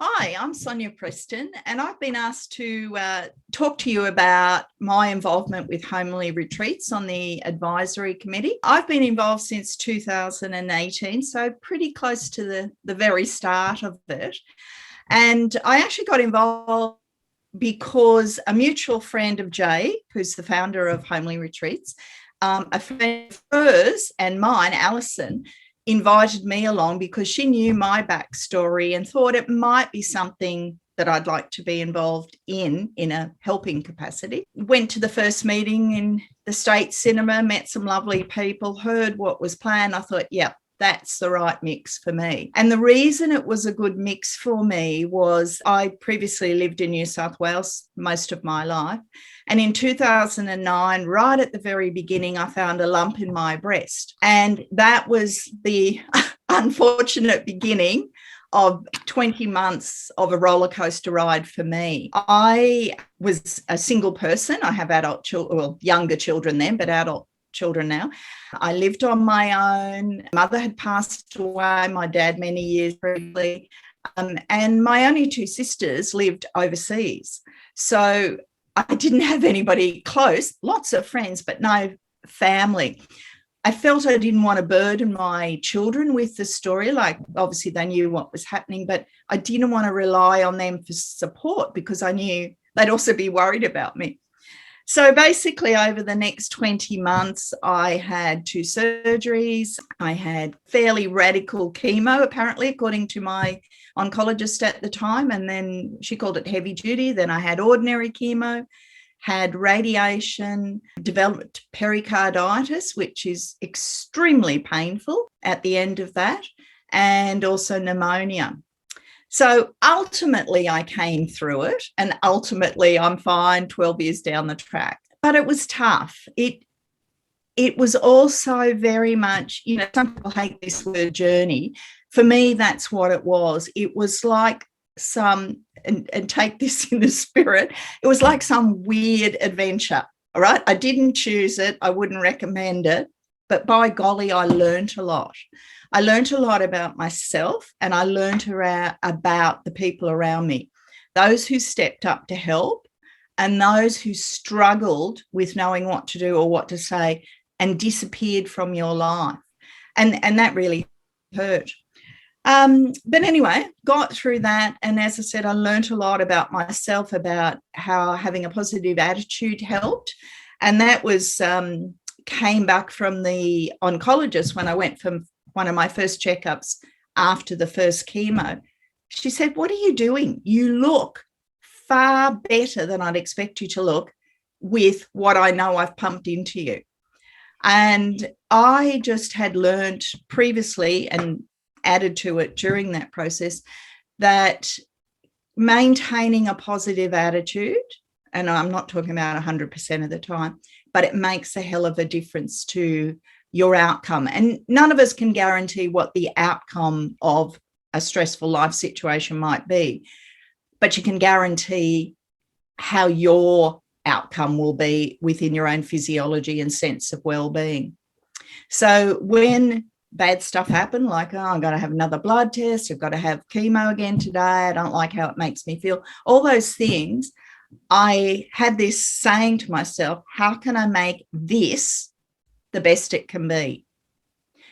Hi, I'm Sonja Preston, and I've been asked to talk to you about my involvement with Homely Retreats on the advisory committee. I've been involved since 2018, so pretty close to the very start of it. And I actually got involved because a mutual friend of Jay, who's the founder of Homely Retreats, a friend of hers and mine, Alison, invited me along because she knew my backstory and thought it might be something that I'd like to be involved in a helping capacity. Went to the first meeting in the State Cinema, met some lovely people, heard what was planned. I thought, yeah, that's the right mix for me. And the reason it was a good mix for me was I previously lived in New South Wales most of my life. And in 2009, right at the very beginning, I found a lump in my breast. And that was the unfortunate beginning of 20 months of a roller coaster ride for me. I was a single person. I have adult children, well, younger children then, but adult children now. I lived on my own. Mother had passed away, my dad many years previously, and my only two sisters lived overseas. So I didn't have anybody close, lots of friends, but no family. I felt I didn't want to burden my children with the story. Like, obviously they knew what was happening, but I didn't want to rely on them for support because I knew they'd also be worried about me. So basically, over the next 20 months, I had 2 surgeries. I had fairly radical chemo, apparently, according to my oncologist at the time. And then she called it heavy duty. Then I had ordinary chemo, had radiation, developed pericarditis, which is extremely painful at the end of that, and also pneumonia. So ultimately, I came through it, and ultimately, I'm fine 12 years down the track. But it was tough. It was also very much, some people hate this word journey. For me, that's what it was. It was like and take this in the spirit, it was like some weird adventure, all right? I didn't choose it. I wouldn't recommend it. But by golly, I learned a lot. I learned a lot about myself, and I learned about the people around me, those who stepped up to help and those who struggled with knowing what to do or what to say and disappeared from your life. And that really hurt. But anyway, got through that. And as I said, I learned a lot about myself, about how having a positive attitude helped. And that was came back from the oncologist when I went from one of my first checkups after the first chemo. She said, "What are you doing? You look far better than I'd expect you to look with what I know I've pumped into you." And I just had learned previously and added to it during that process that maintaining a positive attitude, and I'm not talking about 100% of the time, but it makes a hell of a difference to your outcome. And none of us can guarantee what the outcome of a stressful life situation might be, but you can guarantee how your outcome will be within your own physiology and sense of well-being. So when bad stuff happened, like, oh, I've got to have another blood test, I've got to have chemo again today, I don't like how it makes me feel, all those things, I had this saying to myself, how can I make this the best it can be?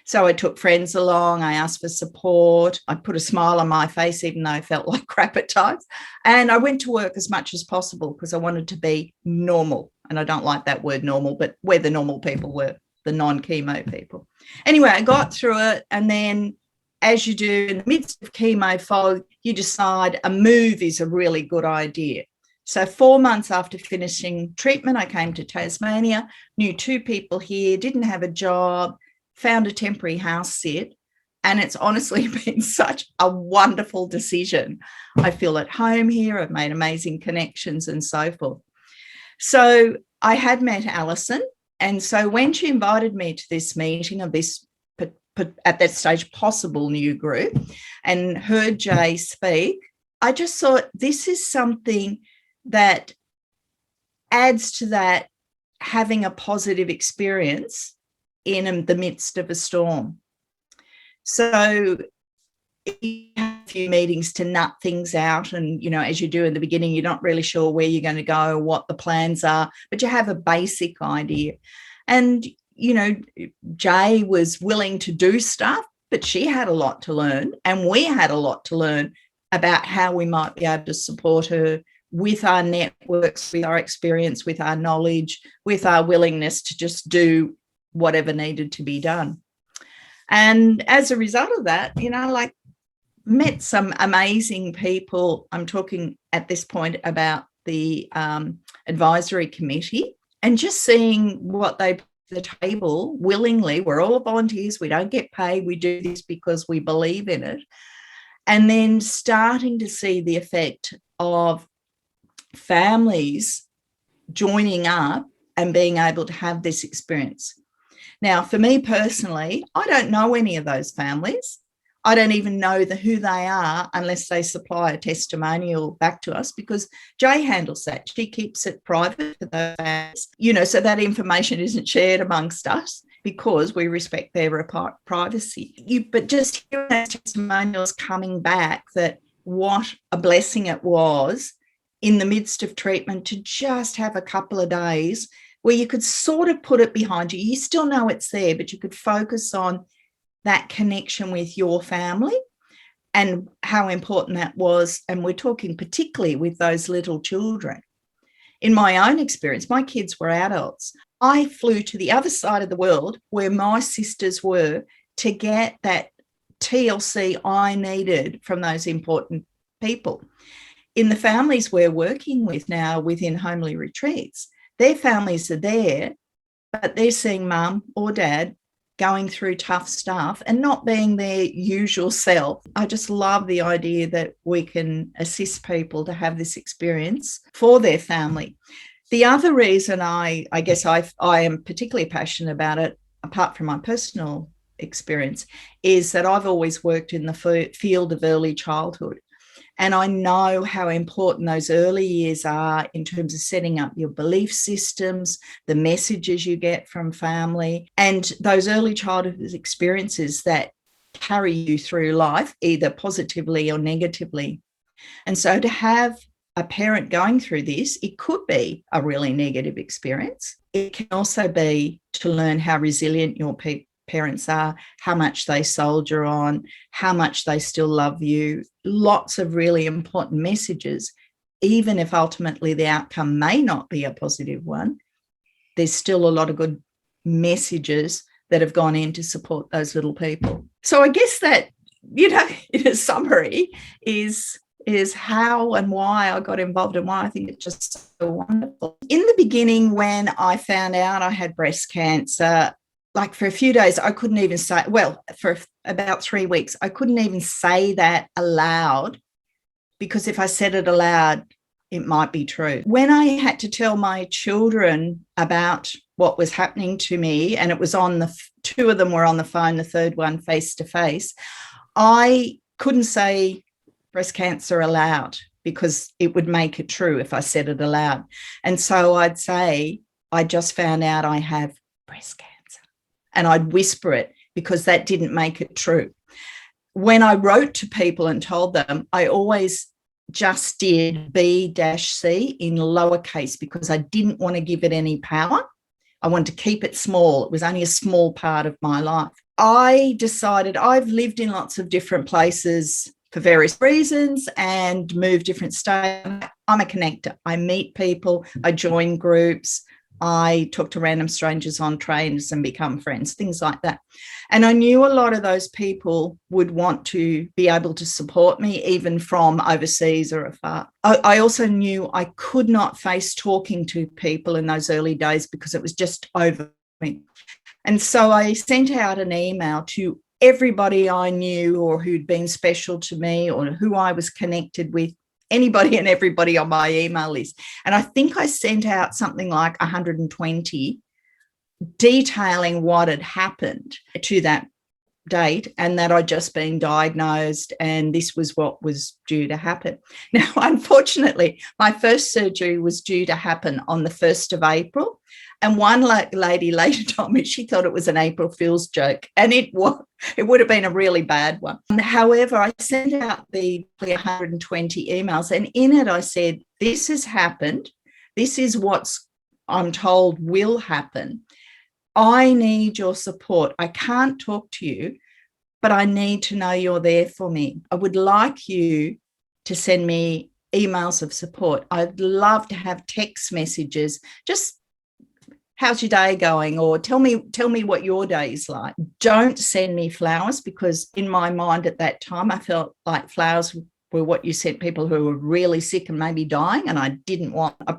So I took friends along, I asked for support, I put a smile on my face, even though I felt like crap at times. And I went to work as much as possible because I wanted to be normal. And I don't like that word normal, but where the normal people were, the non-chemo people. Anyway, I got through it. And then, as you do in the midst of chemo fog, you decide a move is a really good idea. So 4 months after finishing treatment, I came to Tasmania, knew 2 people here, didn't have a job, found a temporary house sit, and it's honestly been such a wonderful decision. I feel at home here, I've made amazing connections and so forth. So I had met Alison, and so when she invited me to this meeting of this, at that stage, possible new group, and heard Jay speak, I just thought this is something that adds to that, having a positive experience in the midst of a storm. So you have few meetings to nut things out. And, as you do in the beginning, you're not really sure where you're going to go, what the plans are, but you have a basic idea. And, Jay was willing to do stuff, but she had a lot to learn. And we had a lot to learn about how we might be able to support her with our networks, with our experience, with our knowledge, with our willingness to just do whatever needed to be done. And as a result of that, met some amazing people. I'm talking at this point about the advisory committee, and just seeing what they bring to the table willingly. We're all volunteers. We don't get paid. We do this because we believe in it. And then starting to see the effect of families joining up and being able to have this experience. Now, for me personally, I don't know any of those families. I don't even know who they are unless they supply a testimonial back to us, because Jay handles that. She keeps it private for those families, so that information isn't shared amongst us because we respect their privacy. But just hearing those testimonials coming back, that what a blessing it was in the midst of treatment to just have a couple of days where you could sort of put it behind you. You still know it's there, but you could focus on that connection with your family and how important that was. And we're talking particularly with those little children. In my own experience, my kids were adults. I flew to the other side of the world where my sisters were to get that TLC I needed from those important people. In the families we're working with now within Homely Retreats, their families are there, but they're seeing mum or dad going through tough stuff and not being their usual self. I just love the idea that we can assist people to have this experience for their family. The other reason I guess I am particularly passionate about it, apart from my personal experience, is that I've always worked in the field of early childhood. And I know how important those early years are in terms of setting up your belief systems, the messages you get from family, and those early childhood experiences that carry you through life, either positively or negatively. And so to have a parent going through this, it could be a really negative experience. It can also be to learn how resilient your parents are, how much they soldier on, how much they still love you. Lots of really important messages. Even if ultimately the outcome may not be a positive one, there's still a lot of good messages that have gone in to support those little people. So I guess that, in a summary, is how and why I got involved and why I think it's just so wonderful. In the beginning, when I found out I had breast cancer, like for a few days, I couldn't even say, for about 3 weeks, I couldn't even say that aloud, because if I said it aloud, it might be true. When I had to tell my children about what was happening to me, and it was on two of them were on the phone, the third one face to face, I couldn't say breast cancer aloud because it would make it true if I said it aloud. And so I'd say, I just found out I have breast cancer. And I'd whisper it because that didn't make it true. When I wrote to people and told them, I always just did B-C in lowercase because I didn't want to give it any power. I wanted to keep it small. It was only a small part of my life. I decided, I've lived in lots of different places for various reasons and moved different states. I'm a connector. I meet people, I join groups, I talk to random strangers on trains and become friends, things like that. And I knew a lot of those people would want to be able to support me even from overseas or afar. I also knew I could not face talking to people in those early days because it was just over me. And so I sent out an email to everybody I knew or who'd been special to me or who I was connected with, anybody and everybody on my email list. And I think I sent out something like 120 detailing what had happened to that date and that I'd just been diagnosed and this was what was due to happen. Now, unfortunately, my first surgery was due to happen on the 1st of April. And one lady later told me she thought it was an April Fool's joke, and it would have been a really bad one. However, I sent out the 120 emails, and in it I said, this has happened. This is what's I'm told will happen. I need your support. I can't talk to you, but I need to know you're there for me. I would like you to send me emails of support. I'd love to have text messages. Just, how's your day going? Or tell me what your day is like. Don't send me flowers, because in my mind at that time, I felt like flowers were what you sent people who were really sick and maybe dying. And I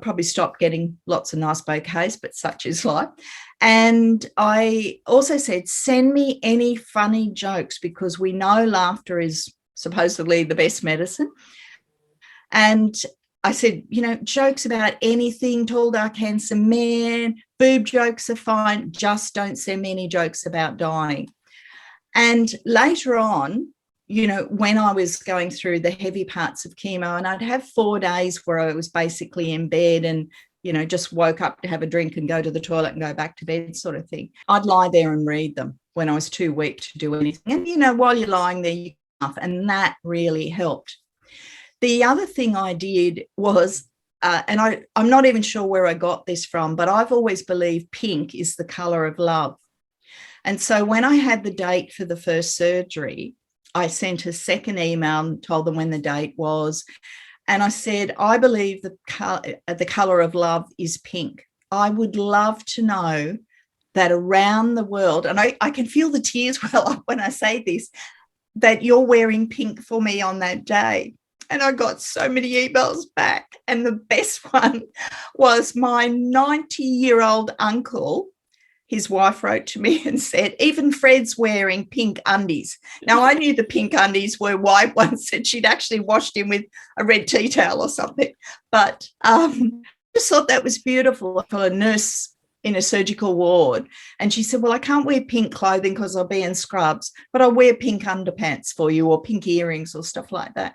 probably stopped getting lots of nice bouquets, but such is life. And I also said, send me any funny jokes, because we know laughter is supposedly the best medicine. And I said, jokes about anything, tall, dark, handsome man, boob jokes are fine. Just don't send me any jokes about dying. And later on, when I was going through the heavy parts of chemo, and I'd have 4 days where I was basically in bed and, just woke up to have a drink and go to the toilet and go back to bed sort of thing. I'd lie there and read them when I was too weak to do anything. And, while you're lying there, you laugh, and that really helped. The other thing I did was, and I'm not even sure where I got this from, but I've always believed pink is the colour of love. And so when I had the date for the first surgery, I sent a second email and told them when the date was. And I said, I believe the colour of love is pink. I would love to know that around the world, and I can feel the tears well up when I say this, that you're wearing pink for me on that day. And I got so many emails back. And the best one was my 90-year-old uncle. His wife wrote to me and said, even Fred's wearing pink undies. Now, I knew the pink undies were white ones, and she'd actually washed him with a red tea towel or something. But I just thought that was beautiful for a nurse in a surgical ward. And she said, well, I can't wear pink clothing because I'll be in scrubs, but I'll wear pink underpants for you, or pink earrings or stuff like that.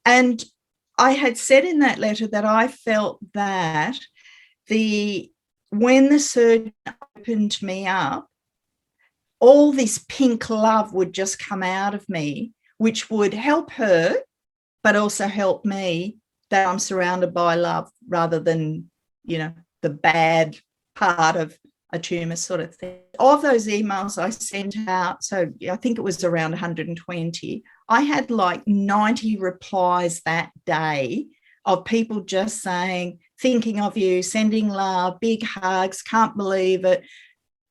And I had said in that letter that I felt that when the surgeon opened me up, all this pink love would just come out of me, which would help her, but also help me, that I'm surrounded by love rather than, the bad part of a tumour sort of thing. Of those emails I sent out, so I think it was around 120, I had like 90 replies that day of people just saying, thinking of you, sending love, big hugs, can't believe it,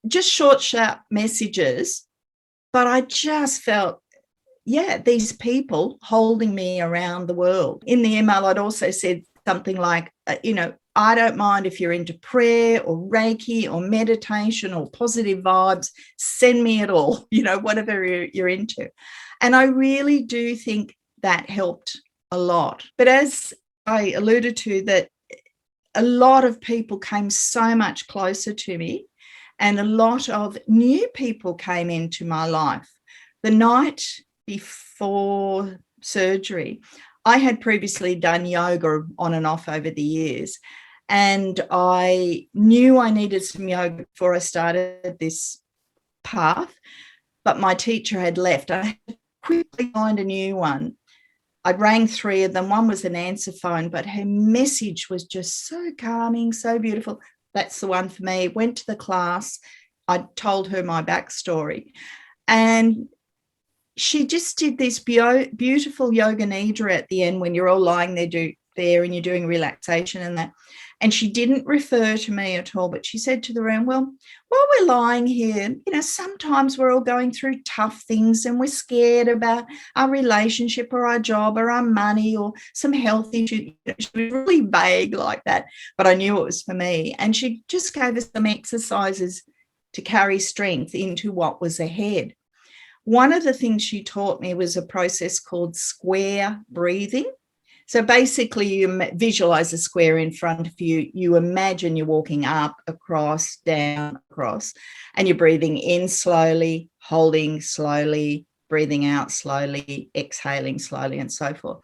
just short, sharp messages. But I just felt, these people holding me around the world. In the email, I'd also said something like, I don't mind if you're into prayer or Reiki or meditation or positive vibes, send me it all, whatever you're into. And I really do think that helped a lot. But as I alluded to, that a lot of people came so much closer to me, and a lot of new people came into my life. The night before surgery, I had previously done yoga on and off over the years, and I knew I needed some yoga before I started this path, but my teacher had left. I had to quickly find a new one. I rang 3 of them. One was an answer phone, but her message was just so calming, so beautiful. That's the one for me. Went to the class. I told her my backstory. And she just did this beautiful yoga nidra at the end when you're all lying there and you're doing relaxation and that. And she didn't refer to me at all, but she said to the room, well, while we're lying here, sometimes we're all going through tough things and we're scared about our relationship or our job or our money or some health issue. She was really vague like that, but I knew it was for me. And she just gave us some exercises to carry strength into what was ahead. One of the things she taught me was a process called square breathing. So basically, you visualize a square in front of you. You imagine you're walking up, across, down, across, and you're breathing in slowly, holding slowly, breathing out slowly, exhaling slowly, and so forth.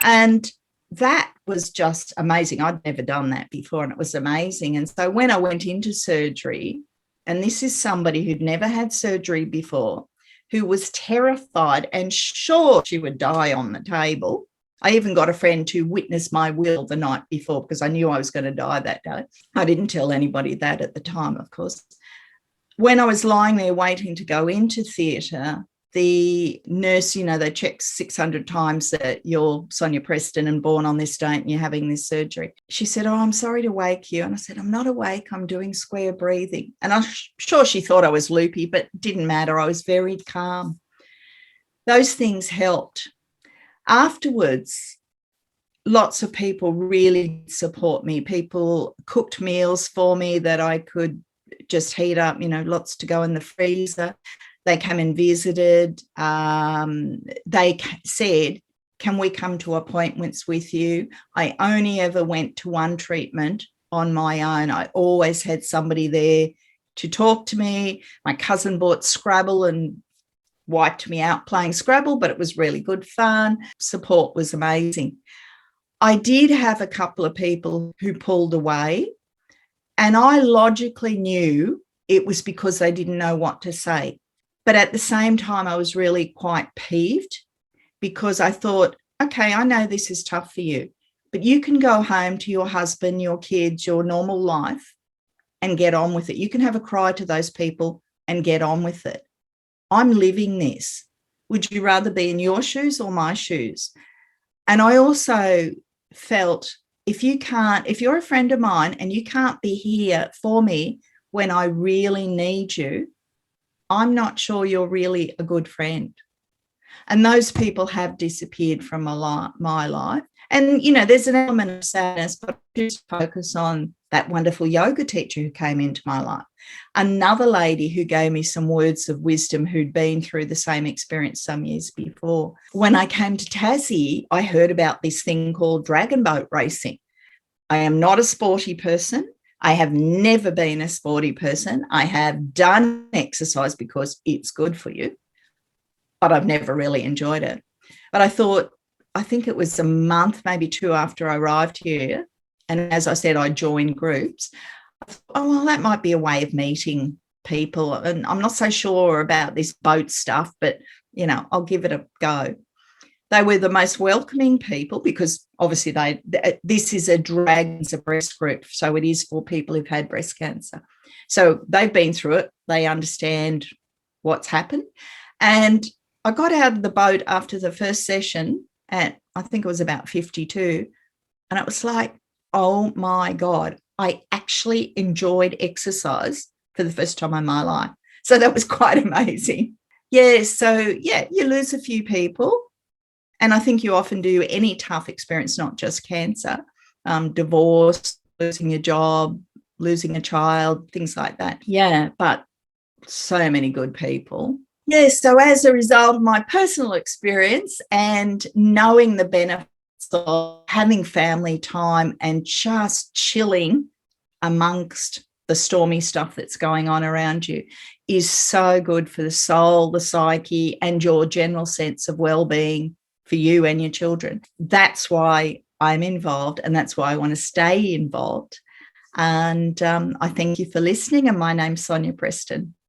And that was just amazing. I'd never done that before, and it was amazing. And so when I went into surgery, and this is somebody who'd never had surgery before, who was terrified and sure she would die on the table. I even got a friend to witness my will the night before because I knew I was going to die that day. I didn't tell anybody that at the time, of course. When I was lying there waiting to go into theatre, the nurse, they check 600 times that you're Sonja Preston and born on this date and you're having this surgery. She said, "Oh, I'm sorry to wake you." And I said, "I'm not awake. I'm doing square breathing." And I'm sure she thought I was loopy, but it didn't matter. I was very calm. Those things helped. Afterwards, lots of people really support me. People cooked meals for me that I could just heat up, lots to go in the freezer. They came and visited. They said, "Can we come to appointments with you?" I only ever went to one treatment on my own. I always had somebody there to talk to me. My cousin bought Scrabble and wiped me out playing Scrabble, but it was really good fun. Support was amazing. I did have a couple of people who pulled away, and I logically knew it was because they didn't know what to say. But at the same time, I was really quite peeved because I thought, okay, I know this is tough for you, but you can go home to your husband, your kids, your normal life and get on with it. You can have a cry to those people and get on with it. I'm living this. Would you rather be in your shoes or my shoes? And I also felt if you're a friend of mine and you can't be here for me when I really need you, I'm not sure you're really a good friend. And those people have disappeared from my life. And, there's an element of sadness, but just focus on that wonderful yoga teacher who came into my life. Another lady who gave me some words of wisdom who'd been through the same experience some years before. When I came to Tassie, I heard about this thing called dragon boat racing. I am not a sporty person. I have never been a sporty person. I have done exercise because it's good for you, but I've never really enjoyed it. But I think it was a month, maybe two after I arrived here. And as I said, I joined groups. I thought, oh, well, that might be a way of meeting people. And I'm not so sure about this boat stuff, but, I'll give it a go. They were the most welcoming people because obviously this is a Dragons of Breast group. So it is for people who've had breast cancer. So they've been through it. They understand what's happened. And I got out of the boat after the first session at, I think it was about 52. And it was like, oh my God, I actually enjoyed exercise for the first time in my life. So that was quite amazing. Yeah. So you lose a few people. And I think you often do any tough experience, not just cancer, divorce, losing your job, losing a child, things like that. Yeah, but so many good people. Yeah, so as a result of my personal experience and knowing the benefits of having family time and just chilling amongst the stormy stuff that's going on around you is so good for the soul, the psyche, and your general sense of well-being for you and your children. That's why I'm involved, and that's why I want to stay involved. And I thank you for listening. And my name's Sonja Preston.